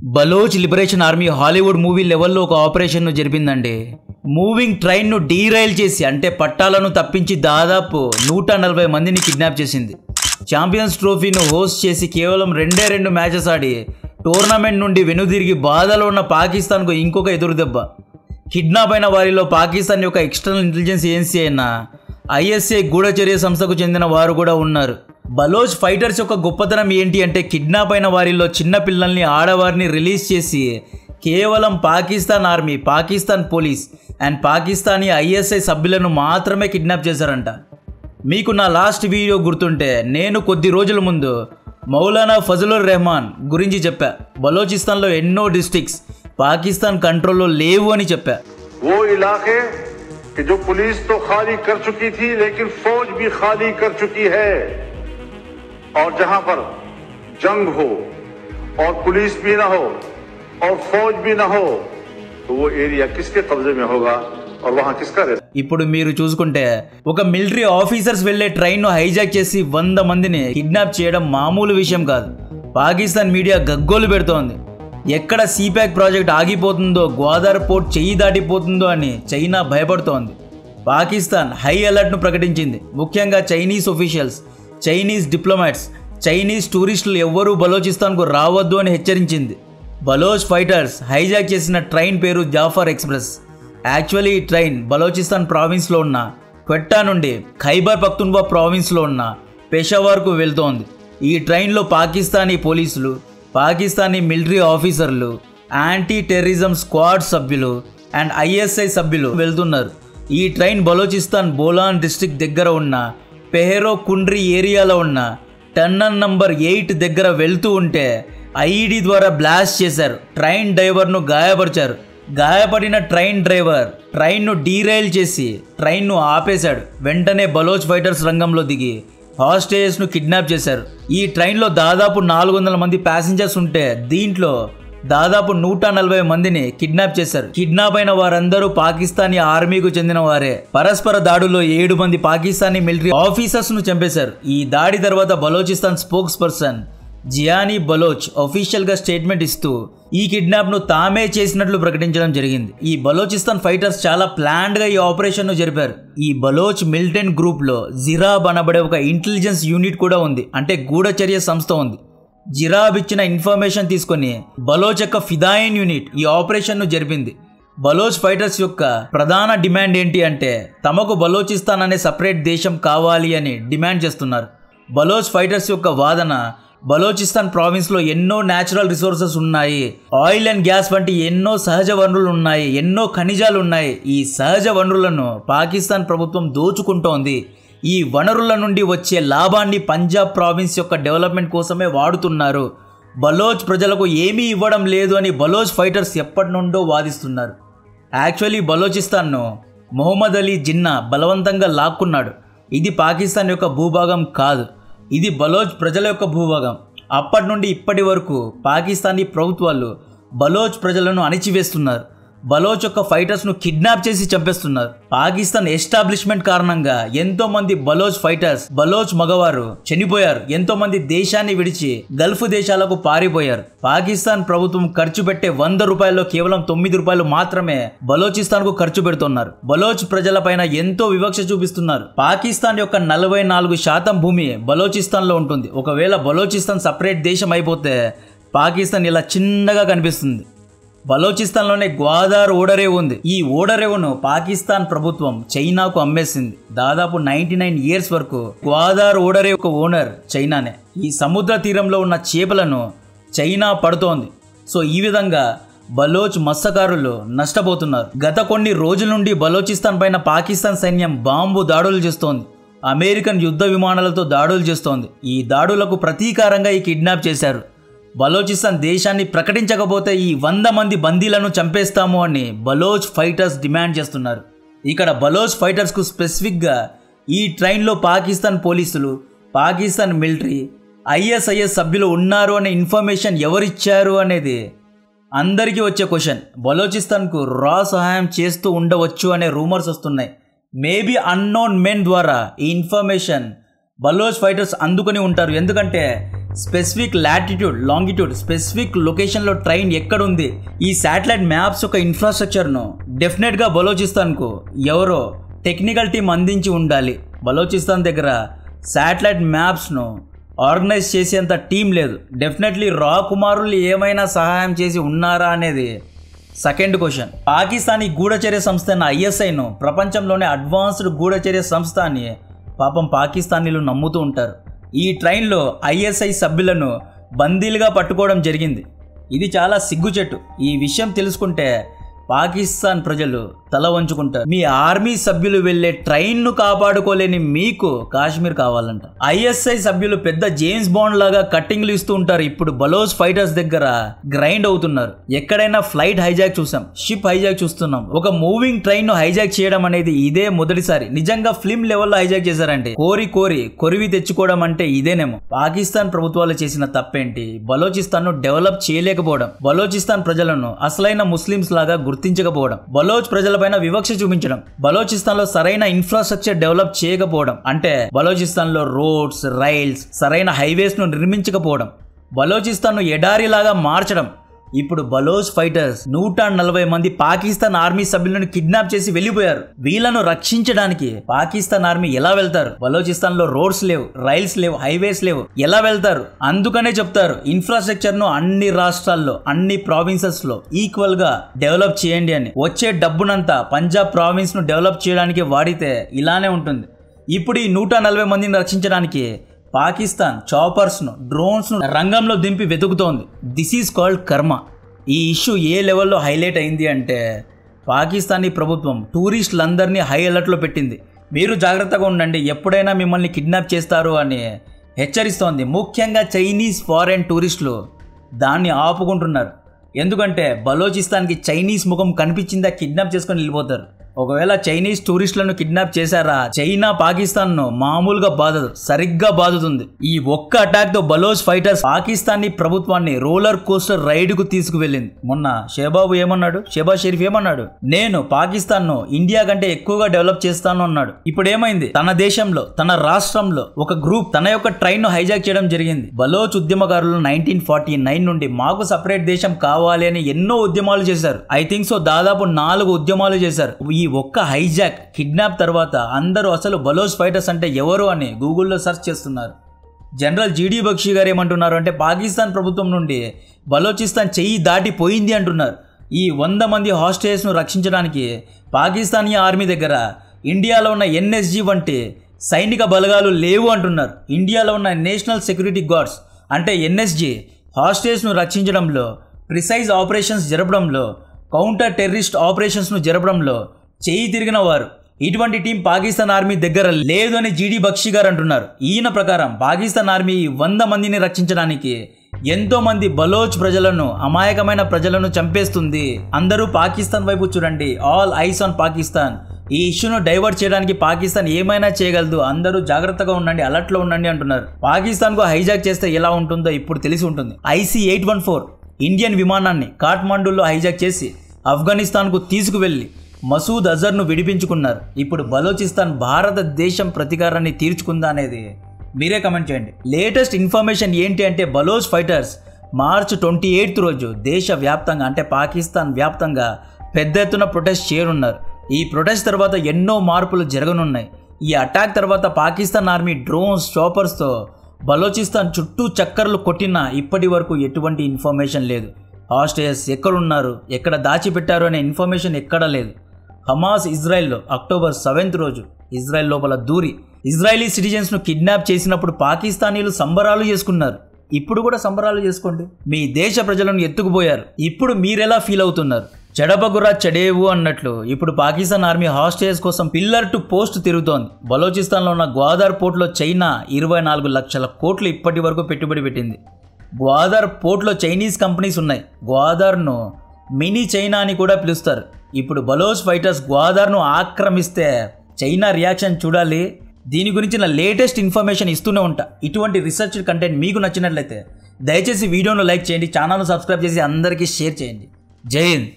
Baloch liberation army Hollywood movie లెవెల్లో ఒక ఆపరేషన్ను జరిపిందండి. మూవింగ్ ట్రైన్ను డీరైల్ చేసి అంటే పట్టాలను తప్పించి దాదాపు 140 మందిని కిడ్నాప్ చేసింది. ఛాంపియన్స్ ట్రోఫీను హోస్ట్ చేసి కేవలం 2 మ్యాచెస్ ఆడి టోర్నమెంట్ నుండి వెనుదిరిగి బాధలో ఉన్న పాకిస్తాన్కు ఇంకొక ఎదురుదెబ్బ. కిడ్నాప్ అయిన వారిలో పాకిస్తాన్ యొక్క ఎక్స్టర్నల్ ఇంటెలిజెన్స్ ఏజెన్సీ అయిన ఐఎస్ఐ గూఢచర్య సంస్థకు చెందిన వారు కూడా ఉన్నారు. బలోచ్ ఫైటర్స్ యొక్క గొప్పతనం ఏంటి అంటే కిడ్నాప్ అయిన వారిలో చిన్న పిల్లల్ని ఆడవారిని రిలీజ్ చేసి కేవలం Pakistan army, Pakistan police and Pakistani ISI సభ్యులను మాత్రమే కిడ్నాప్ చేశారంట. మీకు నా లాస్ట్ వీడియో గుర్తుంటే నేను కొద్ది రోజుల ముందు మౌలానా ఫజలుర్ రెహమాన్ గురించి చెప్పా. బలోచిస్తాన్లో ఎన్నో డిస్ట్రిక్ట్స్ పాకిస్తాన్ కంట్రోల్లో లేవు అని చెప్పా. वो इलाके कि जो पुलिस तो खाली कर चुकी थी लेकिन फौज भी खाली कर चुकी है, और जहां पर जंग हो और पुलिस भी ना हो और फौज भी ना हो तो वो एरिया किसके कब्जे में होगा और वहां किसका रहता. ఇప్పుడు మీరు చూసుకుంటే ఒక మిలిటరీ ఆఫీసర్స్ వెళ్లే ట్రైన్ను హైజాక్ చేసి 100 మందిని కిడ్నాప్ చేయడం మామూలు విషయం కాదు. పాకిస్తాన్ మీడియా గగ్గోలు పెడుతోంది. ఎక్కడ సీపాక్ ప్రాజెక్ట్ ఆగిపోతుందో, గ్వాదర్ పోర్ట్ చెయ్యి దాటిపోతుందో అని చైనా భయపడుతోంది. పాకిస్తాన్ హై అలర్ట్ను ప్రకటించింది. ముఖ్యంగా Chinese officials, Chinese diplomats, Chinese టూరిస్టులు ఎవ్వరూ బలోచిస్తాన్కు రావద్దు అని హెచ్చరించింది. బలోచ్ ఫైటర్స్ హైజాక్ చేసిన ట్రైన్ పేరు జాఫర్ ఎక్స్ప్రెస్. యాక్చువల్లీ ఈ ట్రైన్ బలోచిస్తాన్ ప్రావిన్స్లో ఉన్న క్వెట్టా నుండి ఖైబర్ పఖ్తూన్ఖ్వా ప్రావిన్స్లో ఉన్న పెషావర్కు వెళ్తోంది. ఈ ట్రైన్లో పాకిస్తానీ పోలీసులు, పాకిస్తానీ మిలిటరీ ఆఫీసర్లు, యాంటీ టెర్రరిజం స్క్వాడ్ సభ్యులు అండ్ ఐఎస్ఐ సభ్యులు వెళ్తున్నారు. ఈ ట్రైన్ బలోచిస్తాన్ బోలాన్ డిస్ట్రిక్ట్ దగ్గర ఉన్న పెహరో కుండ్రీ ఏరియాలో ఉన్న టన్నల్ నంబర్ 8 దగ్గర వెళ్తూ ఉంటే ఐఈడి ద్వారా బ్లాస్ట్ చేశారు. ట్రైన్ డ్రైవర్ను గాయపరిచారు. గాయపడిన ట్రైన్ డ్రైవర్ ట్రైన్ను డీరైల్ చేసి ట్రైన్ను ఆపేశాడు. వెంటనే బలోచ్ ఫైటర్స్ రంగంలో దిగి హాస్టేజెస్ను కిడ్నాప్ చేశారు. ఈ ట్రైన్లో దాదాపు 400 మంది ప్యాసింజర్స్ ఉంటే దీంట్లో దాదాపు 140 మందిని కిడ్నాప్ చేశారు. కిడ్నాప్ అయిన వారందరూ పాకిస్తానీ ఆర్మీకు చెందిన వారే. పరస్పర దాడుల్లో 7 మంది పాకిస్తానీ మిలిటరీ ఆఫీసర్స్ ను చంపేశారు. ఈ దాడి తర్వాత Balochistan spokes person Giani Baloch official గా స్టేట్మెంట్ ఇస్తూ ఈ కిడ్నాప్ ను తామే చేసినట్లు ప్రకటించడం జరిగింది. ఈ బలోచిస్తాన్ ఫైటర్స్ చాలా ప్లాన్డ్ గా ఈ ఆపరేషన్ ను జరిపారు. ఈ బలోచ్ మిలిటెంట్ గ్రూప్ లో జిరాబ్ అనబడే ఒక ఇంటెలిజెన్స్ యూనిట్ కూడా ఉంది, అంటే గూఢచర్య సంస్థ ఉంది. జిరాబ్ ఇచ్చిన ఇన్ఫర్మేషన్ తీసుకొని బలోచ్ యొక్క ఫిదాయిన్ యూనిట్ ఈ ఆపరేషన్ ను జరిపింది. బలోచ్ ఫైటర్స్ యొక్క ప్రధాన డిమాండ్ ఏంటి అంటే తమకు బలోచిస్తాన్ అనే సపరేట్ దేశం కావాలి అని డిమాండ్ చేస్తున్నారు. బలోచ్ ఫైటర్స్ యొక్క వాదన బలోచిస్తాన్ ప్రావిన్స్లో ఎన్నో న్యాచురల్ రిసోర్సెస్ ఉన్నాయి, ఆయిల్ అండ్ గ్యాస్ వంటి ఎన్నో సహజ వనరులు ఉన్నాయి, ఎన్నో ఖనిజాలు ఉన్నాయి. ఈ సహజ వనరులను పాకిస్తాన్ ప్రభుత్వం దోచుకుంటోంది. ఈ వనరుల నుండి వచ్చే లాభాన్ని పంజాబ్ ప్రావిన్స్ యొక్క డెవలప్మెంట్ కోసమే వాడుతున్నారు. బలోచ్ ప్రజలకు ఏమీ ఇవ్వడం లేదు అని బలోచ్ ఫైటర్స్ ఎప్పటి నుండో వాదిస్తున్నారు. యాక్చువల్లీ బలోచిస్తాన్ను మొహమ్మద్ అలీ జిన్నా బలవంతంగా లాక్కున్నాడు. ఇది పాకిస్తాన్ యొక్క భూభాగం కాదు, ఇది బలోచ్ ప్రజల యొక్క భూభాగం. అప్పటి నుండి ఇప్పటి వరకు పాకిస్తానీ ప్రభుత్వాలు బలోచ్ ప్రజలను అణిచివేస్తున్నారు. బలోచ్ యొక్క ఫైటర్స్ను కిడ్నాప్ చేసి చంపేస్తున్నారు. పాకిస్తాన్ ఎస్టాబ్లిష్మెంట్ కారణంగా ఎంతో మంది బలోచ్ ఫైటర్స్, బలోచ్ మగవారు చనిపోయారు. ఎంతో మంది దేశాన్ని విడిచి గల్ఫ్ దేశాలకు పారిపోయారు. పాకిస్తాన్ ప్రభుత్వం ఖర్చు పెట్టే 100 రూపాయల్లో కేవలం 9 రూపాయలు మాత్రమే బలోచిస్తాన్ కు ఖర్చు పెడుతున్నారు. బలోచ్ ప్రజల పైన ఎంతో వివక్ష చూపిస్తున్నారు. పాకిస్తాన్ యొక్క 44% భూమి బలోచిస్తాన్ లో ఉంటుంది. ఒకవేళ బలోచిస్తాన్ సపరేట్ దేశం అయిపోతే పాకిస్తాన్ ఇలా చిన్నగా కనిపిస్తుంది. బలోచిస్తాన్లోనే గ్వాదర్ ఓడరేవు ఉంది. ఈ ఓడరేవును పాకిస్తాన్ ప్రభుత్వం చైనాకు అమ్మేసింది. దాదాపు 99 ఇయర్స్ వరకు గ్వాదర్ ఓడరేవు యొక్క ఓనర్ చైనానే. ఈ సముద్ర తీరంలో ఉన్న చేపలను చైనా పడుతోంది. సో ఈ విధంగా బలోచ్ మత్స్యకారులు నష్టపోతున్నారు. గత కొన్ని రోజుల నుండి బలోచిస్తాన్ పైన పాకిస్తాన్ సైన్యం బాంబు దాడులు చేస్తోంది. అమెరికన్ యుద్ధ విమానాలతో దాడులు చేస్తోంది. ఈ దాడులకు ప్రతీకారంగా ఈ కిడ్నాప్ చేశారు. బలోచిస్తాన్ దేశాన్ని ప్రకటించకపోతే ఈ 100 మంది బందీలను చంపేస్తాము అని బలోచ్ ఫైటర్స్ డిమాండ్ చేస్తున్నారు. ఇక్కడ బలోచ్ ఫైటర్స్కు స్పెసిఫిక్గా ఈ ట్రైన్లో పాకిస్తాన్ పోలీసులు, పాకిస్తాన్ మిలిటరీ, ఐఎస్ఐఎస్ సభ్యులు ఉన్నారు అనే ఇన్ఫర్మేషన్ ఎవరిచ్చారు అనేది అందరికీ వచ్చే క్వశ్చన్. బలోచిస్తాన్కు రా సహాయం చేస్తూ ఉండవచ్చు అనే రూమర్స్ వస్తున్నాయి. మేబీ అన్నోన్ మెన్ ద్వారా ఈ ఇన్ఫర్మేషన్ బలోచ్ ఫైటర్స్ అందుకొని ఉంటారు. ఎందుకంటే స్పెసిఫిక్ లాటిట్యూడ్, లాంగిట్యూడ్, స్పెసిఫిక్ లొకేషన్లో ట్రైన్ ఎక్కడుంది, ఈ శాటిలైట్ మ్యాప్స్ యొక్క ఇన్ఫ్రాస్ట్రక్చర్ను డెఫినెట్గా బలోచిస్తాన్కు ఎవరో టెక్నికల్ టీం అందించి ఉండాలి. బలోచిస్తాన్ దగ్గర శాటిలైట్ మ్యాప్స్ను ఆర్గనైజ్ చేసేంత టీం లేదు. డెఫినెట్లీ రా కుమారులు ఏమైనా సహాయం చేసి ఉన్నారా అనేది సెకండ్ క్వశ్చన్. పాకిస్తానీ గూఢచర్య సంస్థ అయిన ISIను ప్రపంచంలోనే అడ్వాన్స్డ్ గూఢచర్య సంస్థ అని పాపం పాకిస్తానీలు నమ్ముతూ ఉంటారు. ఈ ట్రైన్లో ISI సభ్యులను బందీలుగా పట్టుకోవడం జరిగింది. ఇది చాలా సిగ్గుచెట్టు. ఈ విషయం తెలుసుకుంటే పాకిస్తాన్ ప్రజలు తల వంచుకుంటారు. మీ ఆర్మీ సభ్యులు వెళ్లే ట్రైన్ను కాపాడుకోలేని మీకు కాశ్మీర్ కావాలంట. ISI సభ్యులు పెద్ద జేమ్స్ బాండ్ లాగా కట్టింగ్లు ఇస్తూ ఉంటారు. ఇప్పుడు బలోచ్ ఫైటర్స్ దగ్గర గ్రైండ్ అవుతున్నారు. ఎక్కడైనా ఫ్లైట్ హైజాక్ చూసాం, షిప్ హైజాక్ చూస్తున్నాం. ఒక మూవింగ్ ట్రైన్ ను హైజాక్ చేయడం అనేది ఇదే మొదటిసారి. నిజంగా ఫిల్మ్ లెవెల్లో హైజాక్ చేశారంటే కొరివి తెచ్చుకోవడం అంటే ఇదేనేమో. పాకిస్తాన్ ప్రభుత్వాలు చేసిన తప్పేంటి? బలోచిస్తాన్ ను డెవలప్ చేయలేకపోవడం, బలోచిస్తాన్ ప్రజలను అసలైన ముస్లింస్ లాగా గుర్తించకపోవడం, బలోచ్ ప్రజలపైన వివక్ష చూపించడం, బలోచిస్తాన్ లో సరైన ఇన్ఫ్రాస్ట్రక్చర్ డెవలప్ చేయకపోవడం, అంటే బలోచిస్తాన్ లో రోడ్స్, రైల్స్, సరైన హైవేస్ ను నిర్మించకపోవడం, బలోచిస్తాన్ ను ఎడారిలాగా మార్చడం. ఇప్పుడు బలోచ్ ఫైటర్స్ 140 మంది పాకిస్తాన్ ఆర్మీ సభ్యులను కిడ్నాప్ చేసి వెళ్లిపోయారు. వీళ్లను రక్షించడానికి పాకిస్తాన్ ఆర్మీ ఎలా వెళ్తారు? బలోచిస్తాన్ లో రోడ్స్ లేవు, రైల్స్ లేవు, హైవేస్ లేవు, ఎలా వెళ్తారు? అందుకనే చెప్తారు ఇన్ఫ్రాస్ట్రక్చర్ ను అన్ని రాష్ట్రాల్లో, అన్ని ప్రావిన్సెస్ లో ఈక్వల్ గా డెవలప్ చేయండి అని. వచ్చే డబ్బునంతా పంజాబ్ ప్రావిన్స్ ను డెవలప్ చేయడానికి వాడితే ఇలానే ఉంటుంది. ఇప్పుడు ఈ 140 మందిని రక్షించడానికి పాకిస్తాన్ చాపర్స్ను, డ్రోన్స్ను రంగంలో దింపి వెతుకుతోంది. దిస్ ఈజ్ కాల్డ్ కర్మ. ఈ ఇష్యూ ఏ లెవెల్లో హైలైట్ అయింది అంటే పాకిస్తానీ ప్రభుత్వం టూరిస్టులందరినీ హై అలర్ట్లో పెట్టింది. మీరు జాగ్రత్తగా ఉండండి, ఎప్పుడైనా మిమ్మల్ని కిడ్నాప్ చేస్తారు అని హెచ్చరిస్తోంది. ముఖ్యంగా చైనీస్ ఫారెన్ టూరిస్టులు దాన్ని ఆపుకుంటున్నారు. ఎందుకంటే బలోచిస్తాన్కి చైనీస్ ముఖం కనిపించిందా కిడ్నాప్ చేసుకొని వెళ్ళిపోతారు. ఒకవేళ చైనీస్ టూరిస్టులను కిడ్నాప్ చేశారా, చైనా పాకిస్తాన్ ను మామూలుగా బాధదు, సరిగ్గా బాధుతుంది. ఈ ఒక్క అటాక్ తో బలోచ్ ఫైటర్స్ పాకిస్తానీ ప్రభుత్వాన్ని రోలర్ కోస్టర్ రైడ్ కు తీసుకువెళ్ళింది. మొన్న షెహబాజ్ షరీఫ్ ఏమన్నాడు? నేను పాకిస్తాన్ ను ఇండియా కంటే ఎక్కువగా డెవలప్ చేస్తాను అన్నాడు. ఇప్పుడు ఏమైంది? తన దేశంలో, తన రాష్ట్రంలో ఒక గ్రూప్ తన యొక్క ట్రైన్ ను హైజాక్ చేయడం జరిగింది. బలోచ్ ఉద్యమకారులు 1949 నుండి మాకు సపరేట్ దేశం కావాలి అని ఎన్నో ఉద్యమాలు చేశారు. ఐ థింక్ సో దాదాపు 4 ఉద్యమాలు చేశారు. ఈ ఒక్క హైజాక్, కిడ్నాప్ తర్వాత అందరూ అసలు బలోచ్ ఫైటర్స్ అంటే ఎవరు అని గూగుల్లో సెర్చ్ చేస్తున్నారు. జనరల్ GD బక్షి గారు ఏమంటున్నారు అంటే పాకిస్తాన్ ప్రభుత్వం నుండి బలోచిస్తాన్ చెయ్యి దాటిపోయింది అంటున్నారు. ఈ 100 మంది హాస్టేజెస్ను రక్షించడానికి పాకిస్తానీ ఆర్మీ దగ్గర ఇండియాలో ఉన్న NSG వంటి సైనిక బలగాలు లేవు అంటున్నారు. ఇండియాలో ఉన్న నేషనల్ సెక్యూరిటీ గార్డ్స్ అంటే NSG హాస్టేజ్ను రక్షించడంలో, ప్రిసైజ్ ఆపరేషన్స్ జరపడంలో, కౌంటర్ టెర్రరిస్ట్ ఆపరేషన్స్ను జరపడంలో చేయి తిరిగిన వారు. ఇటువంటి టీం పాకిస్తాన్ ఆర్మీ దగ్గర లేదు అని GD బక్షి గారు అంటున్నారు. ఈయన ప్రకారం పాకిస్తాన్ ఆర్మీ 100 మందిని రక్షించడానికి ఎంతో మంది బలోచ్ ప్రజలను, అమాయకమైన ప్రజలను చంపేస్తుంది. అందరూ పాకిస్తాన్ వైపు చూడండి, ఆల్ ఐస్ ఆన్ పాకిస్తాన్. ఈ ఇష్యూను డైవర్ట్ చేయడానికి పాకిస్తాన్ ఏమైనా చేయగలదు, అందరూ జాగ్రత్తగా ఉండండి, అలర్ట్లో ఉండండి అంటున్నారు. పాకిస్తాన్ కు హైజాక్ చేస్తే ఎలా ఉంటుందో ఇప్పుడు తెలిసి ఉంటుంది. IC-814 ఇండియన్ విమానాన్ని కాఠ్మండూలో హైజాక్ చేసి ఆఫ్ఘనిస్తాన్కు తీసుకువెళ్లి మసూద్ అజర్ను విడిపించుకున్నారు. ఇప్పుడు బలోచిస్తాన్ భారతదేశం ప్రతీకారాన్ని తీర్చుకుందా అనేది మీరే కమెంట్ చేయండి. లేటెస్ట్ ఇన్ఫర్మేషన్ ఏంటి అంటే బలోచ్ ఫైటర్స్ మార్చి 28 రోజు దేశవ్యాప్తంగా అంటే పాకిస్తాన్ వ్యాప్తంగా పెద్ద ఎత్తున ప్రొటెస్ట్ చేయనున్నారు. ఈ ప్రొటెస్ట్ తర్వాత ఎన్నో మార్పులు జరగనున్నాయి. ఈ అటాక్ తర్వాత పాకిస్తాన్ ఆర్మీ డ్రోన్స్, చాపర్స్తో బలోచిస్తాన్ చుట్టూ చక్కర్లు కొట్టినా ఇప్పటి వరకు ఎటువంటి ఇన్ఫర్మేషన్ లేదు. హాస్టేజెస్ ఎక్కడున్నారు, ఎక్కడ దాచిపెట్టారు అనే ఇన్ఫర్మేషన్ ఎక్కడా లేదు. హమాస్ ఇజ్రాయెల్లో అక్టోబర్ 7th రోజు ఇజ్రాయెల్ లోపల దూరి ఇజ్రాయలీ సిటిజన్స్ను కిడ్నాప్ చేసినప్పుడు పాకిస్తానీలు సంబరాలు చేసుకున్నారు. ఇప్పుడు కూడా సంబరాలు చేసుకోండి. మీ దేశ ప్రజలను ఎత్తుకుపోయారు. ఇప్పుడు మీరెలా ఫీల్ అవుతున్నారు? చెడపగురా చెడేవు అన్నట్లు ఇప్పుడు పాకిస్తాన్ ఆర్మీ హాస్టేజెస్ కోసం పిల్లర్ టు పోస్ట్ తిరుగుతోంది. బలోచిస్తాన్లో ఉన్న గ్వాదర్ పోర్ట్లో చైనా 24 లక్షల కోట్లు ఇప్పటి వరకు పెట్టుబడి పెట్టింది. గ్వాదర్ పోర్ట్లో చైనీస్ కంపెనీస్ ఉన్నాయి. గ్వాదర్ను మినీ చైనా అని కూడా పిలుస్తారు. ఇప్పుడు బలోచ్ ఫైటర్స్ గ్వాదర్ను ఆక్రమిస్తే చైనా రియాక్షన్ చూడాలి. దీని గురించిన లేటెస్ట్ ఇన్ఫర్మేషన్ ఇస్తూనే ఉంటా. ఇటువంటి రీసెర్చ్ కంటెంట్ మీకు నచ్చినట్లయితే దయచేసి వీడియోను లైక్ చేయండి, ఛానల్ను సబ్స్క్రైబ్ చేసి అందరికీ షేర్ చేయండి. జై హింద్.